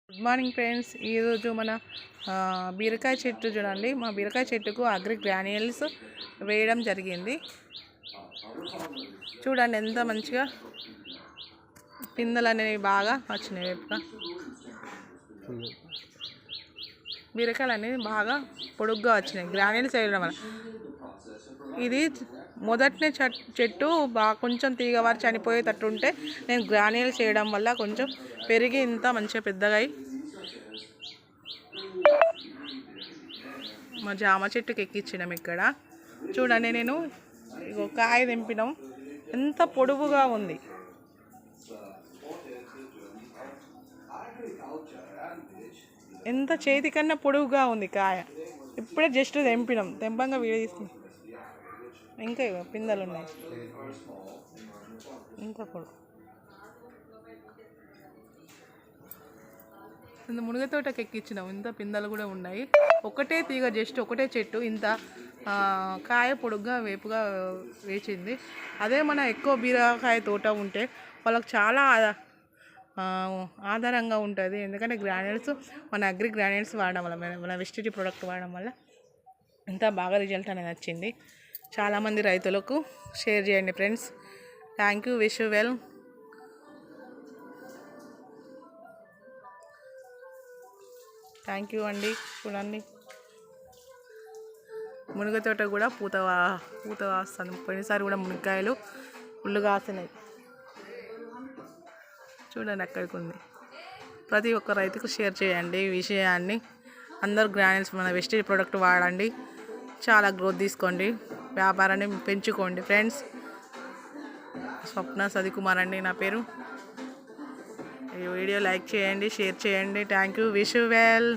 Good morning friends. ఈరోజు మన బీరకాయ చెట్టు చూడండి. మా బీరకాయ చెట్టుకు అగ్రి గ్రాన్యూల్స్ వేయడం జరిగింది. చూడండి ఎంత మంచిగా పిందెలు అనేవి బాగా వచ్చినాయి. బీరకాయలు అనేవి బాగా పొడుగ్గా వచ్చినాయి గ్రాన్యూల్స్ వేయడం వల్ల. ఇది మొదటినే చెట్టు బాగా కొంచెం తీగ వారు చనిపోయేటట్టు ఉంటే నేను గ్రాన్యూల్స్ చేయడం వల్ల కొంచెం పెరిగి ఇంత మంచిగా పెద్దగా అయి మా జామ చెట్టుకి ఎక్కించినాం. ఇక్కడ చూడండి, నేను ఇగో కాయ తెంపినాం, ఎంత పొడవుగా ఉంది. ఎంత చేతి కన్నా పొడవుగా ఉంది కాయ. ఇప్పుడే జస్ట్ తెంపినాం, తెంపంగా వీడియో తీసుకున్నాం. ఇంకా పిందెలు ఉన్నాయి, ఇంత పొడవు. ఇంత మునగ తోటకి ఎక్కించినాం, ఇంత పిందెలు కూడా ఉన్నాయి. ఒకటే తీగ, జస్ట్ ఒకటే చెట్టు ఇంత కాయ పొడుగ్గా వేపుగా వేచింది. అదే మన ఎక్కువ బీరకాయ తోట ఉంటే వాళ్ళకి చాలా ఆధారంగా ఉంటుంది. ఎందుకంటే గ్రాన్యూల్స్ మన అగ్రి గ్రాన్యూల్స్ వాడడం వల్ల, మన వెస్టిటీ ప్రోడక్ట్ వాడడం వల్ల ఇంత బాగా రిజల్ట్ అనేది వచ్చింది. చాలామంది రైతులకు షేర్ చేయండి friends. Thank you. Wish you well. Thank you అండి. చూడండి, మునగ తోట కూడా పూత వస్తుంది. పోయినసారి కూడా మునక్కాయలు ఫుల్లు కాస్తున్నాయి. చూడండి అక్కడికి ఉంది. ప్రతి ఒక్క రైతుకు షేర్ చేయండి ఈ విషయాన్ని. అందరూ గ్రాన్యూల్స్ మన వెస్టిటీ ప్రోడక్ట్ వాడండి, చాలా గ్రోత్ తీసుకోండి, వ్యాపారాన్ని పెంచుకోండి ఫ్రెండ్స్. స్వప్న సదికుమార్ అండి నా పేరు. ఈ వీడియో లైక్ చేయండి, షేర్ చేయండి. Thank you. Wish you well.